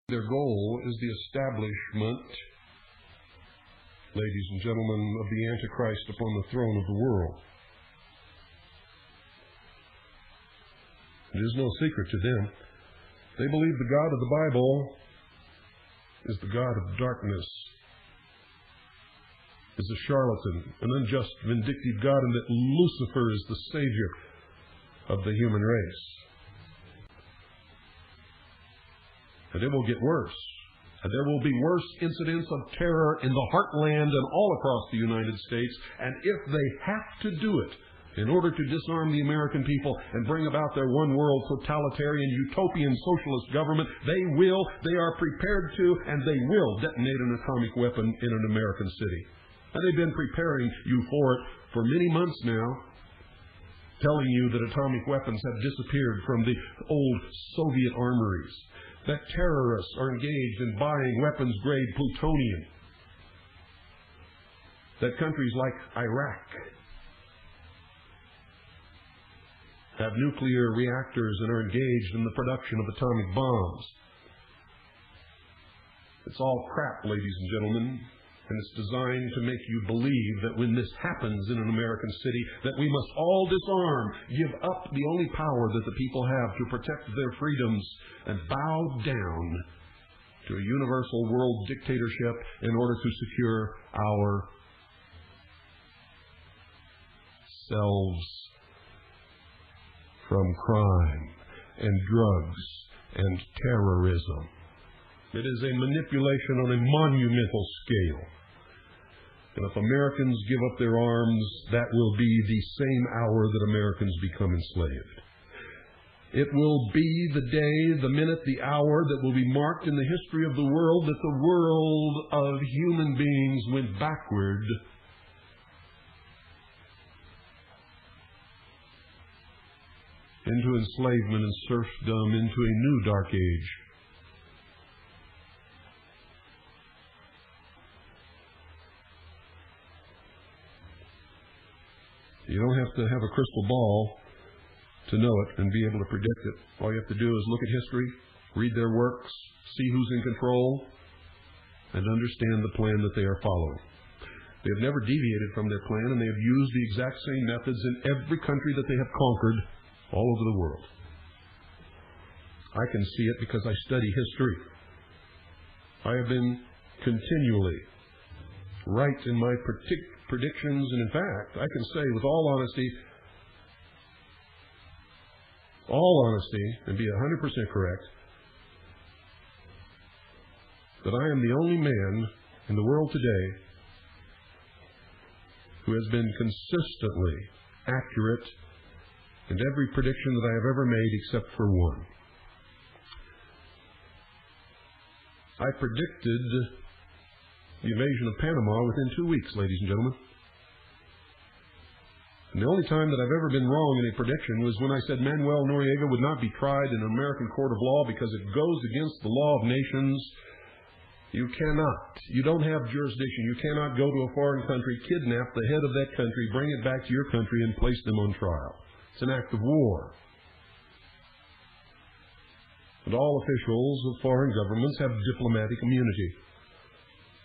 Their goal is the establishment, ladies and gentlemen, of the Antichrist upon the throne of the world. It is no secret to them. They believe the God of the Bible is the God of darkness, is a charlatan, an unjust, vindictive God, and that Lucifer is the savior of the human race. And it will get worse. And there will be worse incidents of terror in the heartland and all across the United States. And if they have to do it in order to disarm the American people and bring about their one-world totalitarian utopian socialist government, they will, they are prepared to, and they will detonate an atomic weapon in an American city. And they've been preparing you for it for many months now, telling you that atomic weapons have disappeared from the old Soviet armories, that terrorists are engaged in buying weapons-grade plutonium, that countries like Iraq have nuclear reactors and are engaged in the production of atomic bombs. It's all crap, ladies and gentlemen, and it's designed to make you believe that when this happens in an American city, that we must all disarm, give up the only power that the people have to protect their freedoms, and bow down to a universal world dictatorship in order to secure our selves from crime and drugs and terrorism. It is a manipulation on a monumental scale. And if Americans give up their arms, that will be the same hour that Americans become enslaved. It will be the day, the minute, the hour that will be marked in the history of the world that the world of human beings went backward into enslavement and serfdom, into a new dark age. You don't have to have a crystal ball to know it and be able to predict it. All you have to do is look at history, read their works, see who's in control, and understand the plan that they are following. They have never deviated from their plan, and they have used the exact same methods in every country that they have conquered all over the world. I can see it because I study history. I have been continually right in my predictions, and in fact, I can say with all honesty, and be 100% correct, that I am the only man in the world today who has been consistently accurate in every prediction that I have ever made except for one. I predicted the invasion of Panama within 2 weeks, ladies and gentlemen. And the only time that I've ever been wrong in a prediction was when I said Manuel Noriega would not be tried in an American court of law because it goes against the law of nations. You cannot. You don't have jurisdiction. You cannot go to a foreign country, kidnap the head of that country, bring it back to your country, and place them on trial. It's an act of war. And all officials of foreign governments have diplomatic immunity.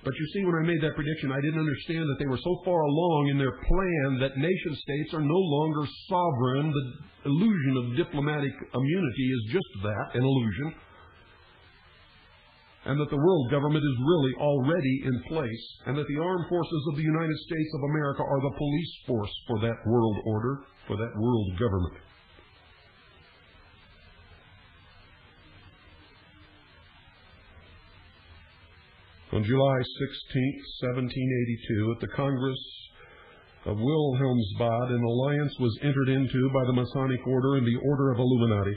But you see, when I made that prediction, I didn't understand that they were so far along in their plan that nation-states are no longer sovereign. The illusion of diplomatic immunity is just that, an illusion. And that the world government is really already in place, and that the armed forces of the United States of America are the police force for that world order, for that world government. On July 16, 1782, at the Congress of Wilhelmsbad, an alliance was entered into by the Masonic Order and the Order of Illuminati,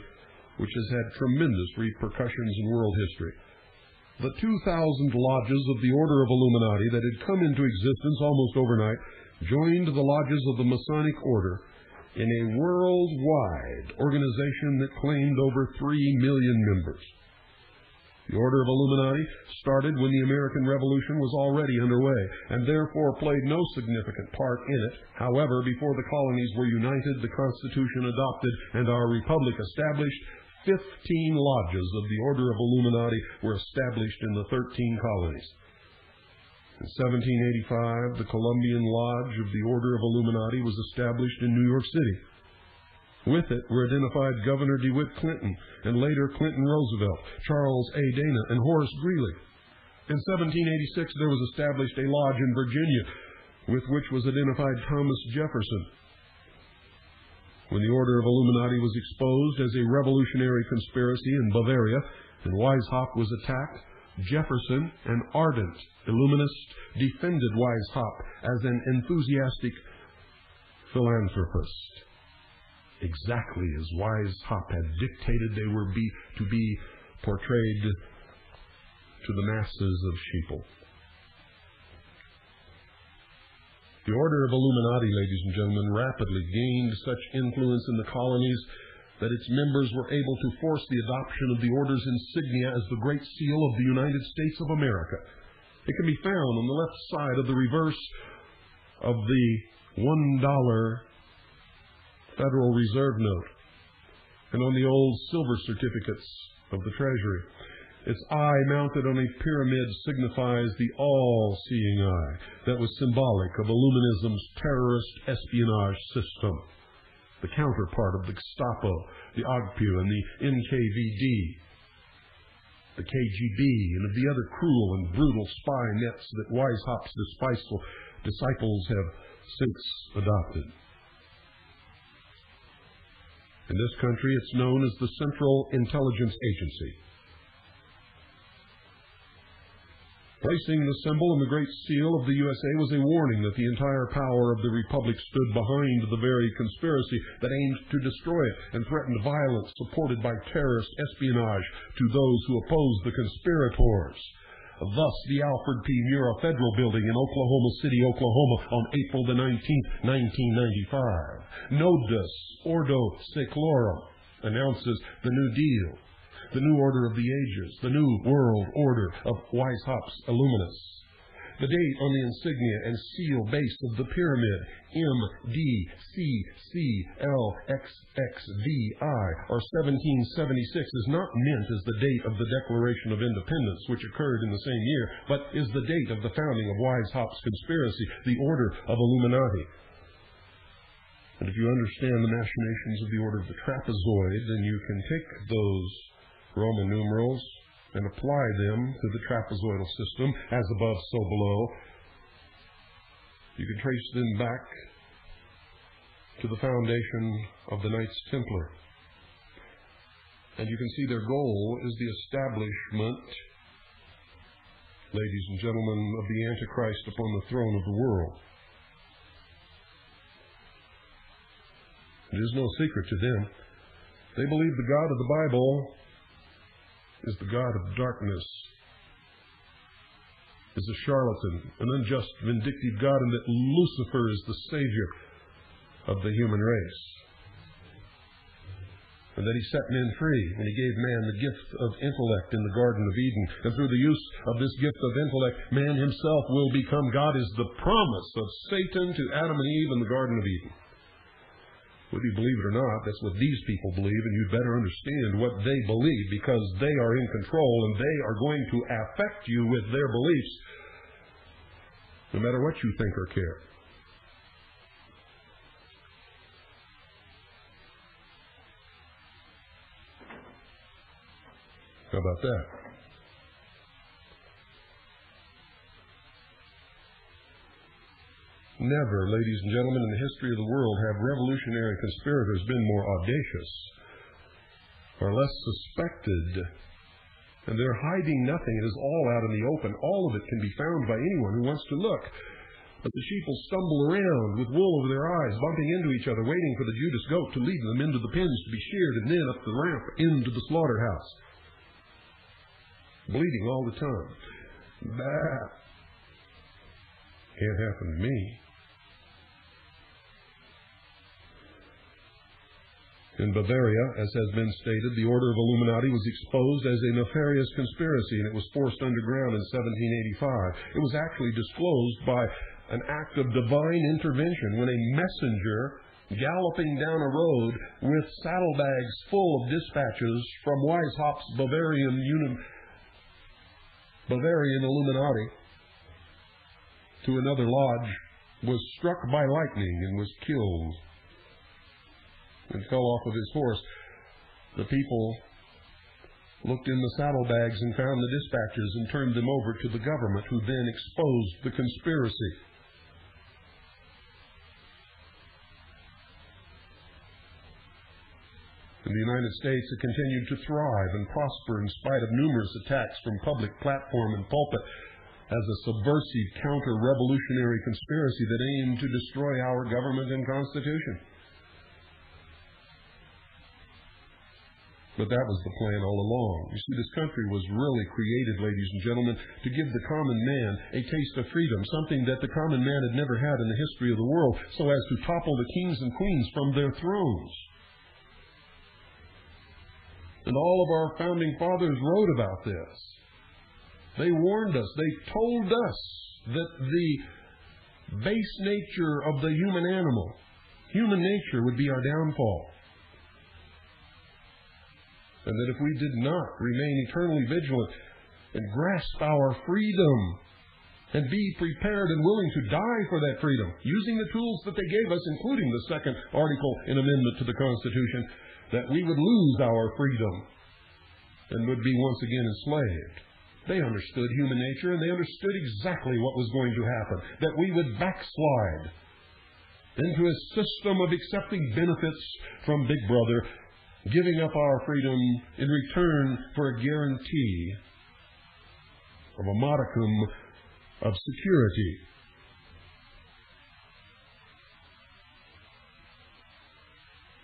which has had tremendous repercussions in world history. The 2,000 lodges of the Order of Illuminati that had come into existence almost overnight joined the lodges of the Masonic Order in a worldwide organization that claimed over 3 million members. The Order of Illuminati started when the American Revolution was already underway, and therefore played no significant part in it. However, before the colonies were united, the Constitution adopted, and our republic established, 15 lodges of the Order of Illuminati were established in the 13 colonies. In 1785, the Columbian Lodge of the Order of Illuminati was established in New York City. With it were identified Governor DeWitt Clinton and later Clinton Roosevelt, Charles A. Dana, and Horace Greeley. In 1786, there was established a lodge in Virginia with which was identified Thomas Jefferson. When the Order of Illuminati was exposed as a revolutionary conspiracy in Bavaria and Weishaupt was attacked, Jefferson, an ardent Illuminist, defended Weishaupt as an enthusiastic philanthropist, exactly as Weishaupt had dictated they were to be portrayed to the masses of sheeple. The Order of Illuminati, ladies and gentlemen, rapidly gained such influence in the colonies that its members were able to force the adoption of the Order's insignia as the Great Seal of the United States of America. It can be found on the left side of the reverse of the $1 Federal Reserve note and on the old silver certificates of the Treasury. Its eye mounted on a pyramid signifies the all-seeing eye that was symbolic of Illuminism's terrorist espionage system, the counterpart of the Gestapo, the OGPU, and the NKVD, the KGB, and of the other cruel and brutal spy nets that Weishaupt's disciples have since adopted. In this country, it's known as the Central Intelligence Agency. Placing the symbol and the Great Seal of the USA was a warning that the entire power of the Republic stood behind the very conspiracy that aimed to destroy it and threatened violence supported by terrorist espionage to those who opposed the conspirators. Thus, the Alfred P. Murrah Federal Building in Oklahoma City, Oklahoma, on April the 19th, 1995. Nodus Ordo Seclorum announces the New Deal, the New Order of the Ages, the New World Order of Weishaupt's Illuminists. The date on the insignia and seal base of the pyramid, MDCCLXXVI, or 1776, is not meant as the date of the Declaration of Independence, which occurred in the same year, but is the date of the founding of Weishaupt's conspiracy, the Order of Illuminati. And if you understand the machinations of the Order of the Trapezoid, then you can take those Roman numerals and apply them to the trapezoidal system, as above, so below. You can trace them back to the foundation of the Knights Templar. And you can see their goal is the establishment, ladies and gentlemen, of the Antichrist upon the throne of the world. It is no secret to them. They believe the God of the Bible is the God of darkness, is a charlatan, an unjust, vindictive God, and that Lucifer is the savior of the human race. And that he set men free when he gave man the gift of intellect in the Garden of Eden. And through the use of this gift of intellect, man himself will become God, is the promise of Satan to Adam and Eve in the Garden of Eden. Whether you believe it or not, that's what these people believe, and you'd better understand what they believe, because they are in control and they are going to affect you with their beliefs, no matter what you think or care. How about that? Never, ladies and gentlemen, in the history of the world have revolutionary conspirators been more audacious or less suspected. And they're hiding nothing. It is all out in the open. All of it can be found by anyone who wants to look. But the sheep will stumble around with wool over their eyes, bumping into each other, waiting for the Judas goat to lead them into the pens to be sheared, and then up the ramp into the slaughterhouse. Bleeding all the time. That can't happen to me. In Bavaria, as has been stated, the Order of Illuminati was exposed as a nefarious conspiracy, and it was forced underground in 1785. It was actually disclosed by an act of divine intervention when a messenger galloping down a road with saddlebags full of dispatches from Weishaupt's Bavarian Illuminati to another lodge, was struck by lightning and was killed and fell off of his horse. The people looked in the saddlebags and found the dispatches and turned them over to the government, who then exposed the conspiracy. In the United States, it continued to thrive and prosper in spite of numerous attacks from public platform and pulpit as a subversive counter-revolutionary conspiracy that aimed to destroy our government and Constitution. But that was the plan all along. You see, this country was really created, ladies and gentlemen, to give the common man a taste of freedom, something that the common man had never had in the history of the world, so as to topple the kings and queens from their thrones. And all of our founding fathers wrote about this. They warned us, they told us that the base nature of the human animal, human nature, would be our downfall. And that if we did not remain eternally vigilant and grasp our freedom and be prepared and willing to die for that freedom, using the tools that they gave us, including the second article and amendment to the Constitution, that we would lose our freedom and would be once again enslaved. They understood human nature, and they understood exactly what was going to happen, that we would backslide into a system of accepting benefits from Big Brother, giving up our freedom in return for a guarantee of a modicum of security.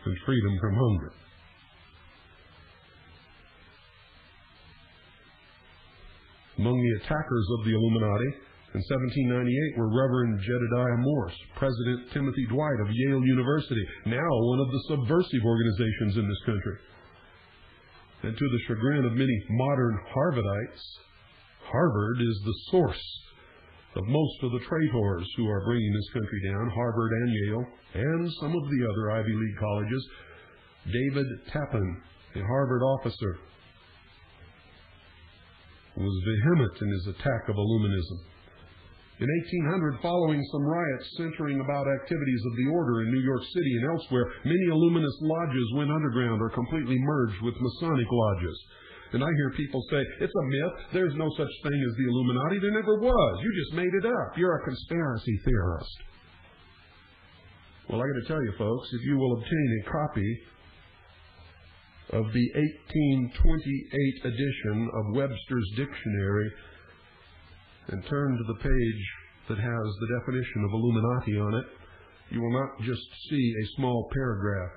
And freedom from hunger. Among the attackers of the Illuminati in 1798 were Reverend Jedediah Morse, President Timothy Dwight of Yale University, now one of the subversive organizations in this country. And to the chagrin of many modern Harvardites, Harvard is the source of most of the traitors who are bringing this country down, Harvard and Yale, and some of the other Ivy League colleges. David Tappan, a Harvard officer, was vehement in his attack of Illuminism. In 1800, following some riots centering about activities of the order in New York City and elsewhere, many Illuminist lodges went underground or completely merged with Masonic lodges. And I hear people say, it's a myth, there's no such thing as the Illuminati, there never was, you just made it up, you're a conspiracy theorist. Well, I got to tell you, folks, if you will obtain a copy of the 1828 edition of Webster's Dictionary and turn to the page that has the definition of Illuminati on it, you will not just see a small paragraph.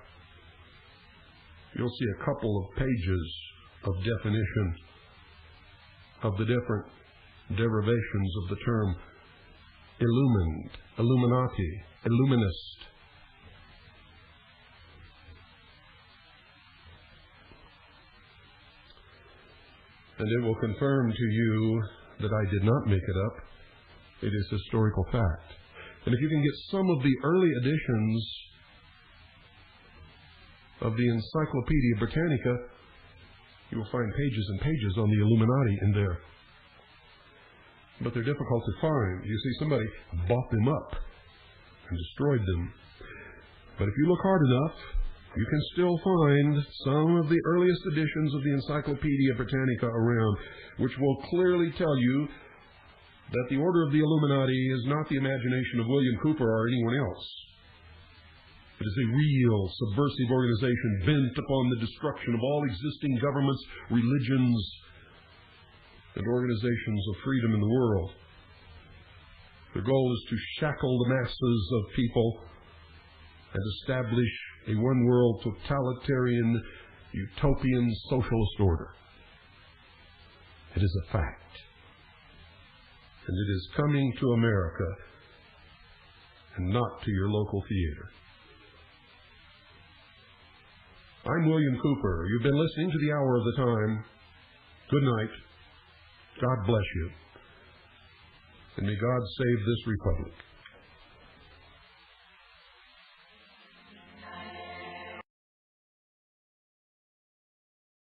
You'll see a couple of pages of definition of the different derivations of the term illumined, Illuminati, Illuminist. And it will confirm to you that I did not make it up. It is historical fact. And if you can get some of the early editions of the Encyclopedia Britannica, you will find pages and pages on the Illuminati in there. But they're difficult to find. You see, somebody bought them up and destroyed them. But if you look hard enough, you can still find some of the earliest editions of the Encyclopedia Britannica around, which will clearly tell you that the Order of the Illuminati is not the imagination of William Cooper or anyone else. It is a real subversive organization bent upon the destruction of all existing governments, religions, and organizations of freedom in the world. Their goal is to shackle the masses of people and establish a one-world totalitarian, utopian socialist order. It is a fact. And it is coming to America and not to your local theater. I'm William Cooper. You've been listening to the Hour of the Time. Good night. God bless you. And may God save this republic.